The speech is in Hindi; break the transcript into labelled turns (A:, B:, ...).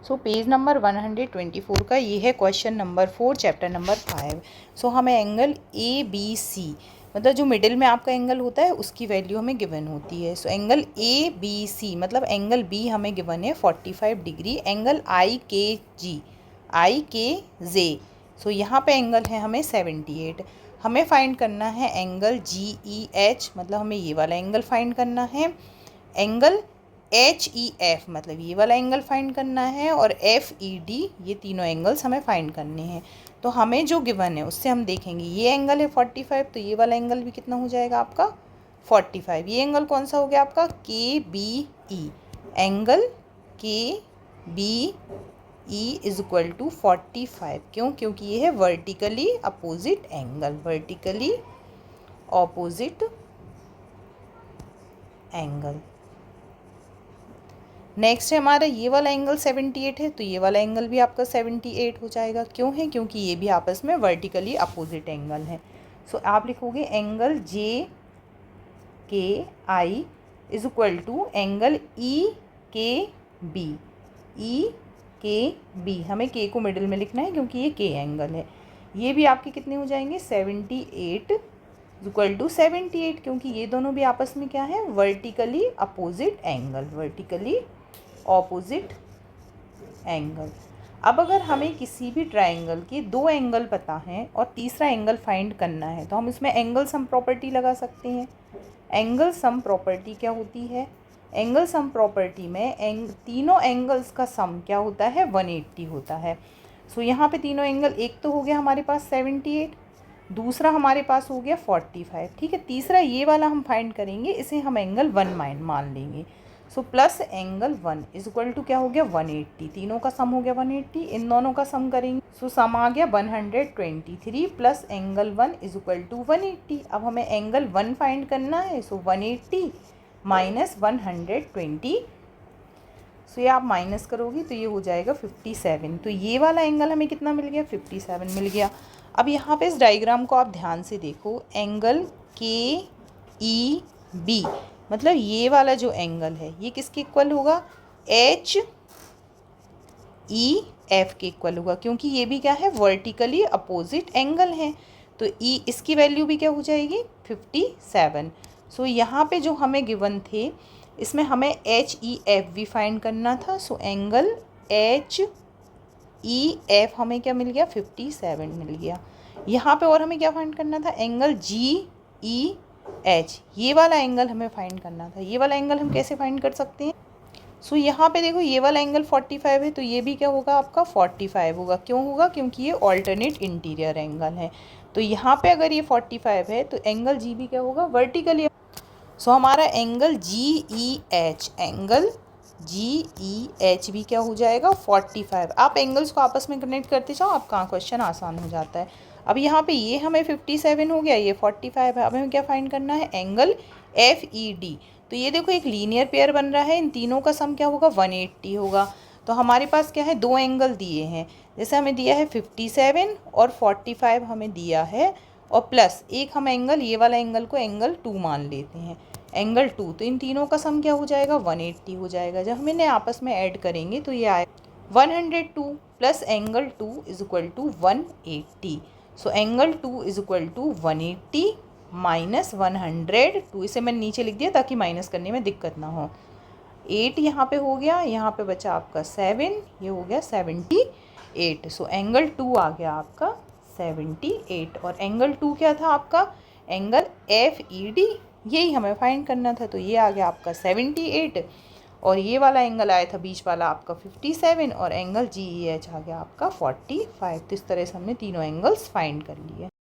A: सो पेज नंबर 124 का ये है क्वेश्चन नंबर 4 चैप्टर नंबर 5। सो हमें एंगल ए बी सी मतलब जो मिडिल में आपका एंगल होता है उसकी वैल्यू हमें गिवन होती है। So angle A B C मतलब एंगल बी हमें गिवन है 45 डिग्री, एंगल आई के जे। सो यहाँ पे एंगल है हमें 78। हमें फाइंड करना है एंगल जी ई एच मतलब हमें ये वाला एंगल फाइंड करना है, एंगल एच ई एफ मतलब ये वाला एंगल फाइंड करना है, और एफ ई डी ये तीनों एंगल्स हमें फाइंड करने हैं। तो हमें जो गिवन है उससे हम देखेंगे ये एंगल है 45, तो ये वाला एंगल भी कितना हो जाएगा आपका 45। ये एंगल कौन सा हो गया आपका K B E, angle K B E is equal to 45। क्यों? क्योंकि ये है vertically opposite angle, vertically opposite angle. Next है हमारा ये वाला एंगल 78 है, तो ये वाला एंगल भी आपका 78 हो जाएगा। क्यों है? क्योंकि ये भी आपस में वर्टिकली अपोजिट एंगल है। सो आप लिखोगे angle J K I is equal to angle E K B. E K B, हमें के को मिडिल में लिखना है क्योंकि ये के एंगल है। ये भी आपके कितने हो जाएंगे 78 इक्वल टू 78, क्योंकि ये दोनों भी आपस में क्या है vertically opposite angle, vertically opposite angle. अब अगर हमें किसी भी ट्राइंगल के दो एंगल पता हैं और तीसरा एंगल फाइंड करना है तो हम इसमें एंगल सम प्रॉपर्टी लगा सकते हैं। एंगल सम प्रॉपर्टी क्या होती है? एंगल सम प्रॉपर्टी में तीनों एंगल्स का सम क्या होता है 180 होता है। सो यहाँ पे तीनों एंगल, एक तो हो गया हमारे पास 78, दूसरा हमारे पास हो गया 45, ठीक है। तीसरा ये वाला हम फाइंड करेंगे, इसे हम एंगल 1 मान लेंगे। So plus angle 1 is equal to क्या हो गया 180, तीनों का सम हो गया 180, इन दोनों का सम करेंगे सो सम आ गया 123 plus angle 1 is equal to 180। अब हमें एंगल 1 फाइंड करना है, सो 180 माइनस 120, सो ये आप माइनस करोगी तो ये हो जाएगा 57। तो ये वाला एंगल हमें कितना मिल गया 57 मिल गया। अब यहाँ पे इस डायग्राम को आप ध्यान से देखो, एंगल के ई बी मतलब ये वाला जो एंगल है ये किसके इक्वल होगा एच ई एफ के इक्वल होगा, क्योंकि ये भी क्या है वर्टिकली अपोजिट एंगल है। तो ई इसकी वैल्यू भी क्या हो जाएगी 57। सो यहाँ पे जो हमें गिवन थे इसमें हमें एच ई एफ भी फाइंड करना था। So angle H E F हमें क्या मिल गया 57 मिल गया। यहाँ पे और हमें क्या फाइंड करना था एंगल जी ई एच, ये वाला एंगल हमें फाइंड करना था। ये वाला एंगल हम कैसे फाइंड कर सकते हैं? सो यहाँ पे देखो ये वाला एंगल 45 है तो ये भी क्या होगा आपका 45 होगा। क्यों होगा? क्योंकि ये ऑल्टरनेट इंटीरियर एंगल है। तो यहाँ पे अगर ये 45 है तो एंगल जी भी क्या होगा वर्टिकली। सो हमारा angle G E H, angle G E H भी क्या हो जाएगा 45। आप एंगल्स को आपस में कनेक्ट करते जाओ, आपका क्वेश्चन आसान हो जाता है। अब यहाँ पे ये हमें 57 हो गया, ये 45 है। अब हमें क्या फाइंड करना है एंगल एफ ई डी। तो ये देखो एक लीनियर पेयर बन रहा है, इन तीनों का सम क्या होगा 180 होगा। तो हमारे पास क्या है दो एंगल दिए हैं, जैसे हमें दिया है 57 और 45 हमें दिया है, और प्लस एक हम एंगल ये वाला एंगल को एंगल 2 मान लेते हैं, एंगल 2। तो इन तीनों का सम क्या हो जाएगा 180 हो जाएगा। जब हम इन्हें आपस में ऐड करेंगे तो ये आएगा 102 plus angle 2 is equal to 180। So angle 2 is equal to 180 minus 102, इसे मैंने नीचे लिख दिया ताकि माइनस करने में दिक्कत ना हो। 8 यहाँ पे हो गया, यहाँ पे बचा आपका 7, ये हो गया 78। सो एंगल 2 आ गया आपका 78, और एंगल 2 क्या था आपका एंगल एफ ई डी, यही हमें फाइंड करना था। तो ये आ गया आपका 78, और ये वाला एंगल आया था बीच वाला आपका 57, और एंगल जी ई एच आ गया आपका 45। तो इस तरह से हमने तीनों एंगल्स फाइंड कर लिए।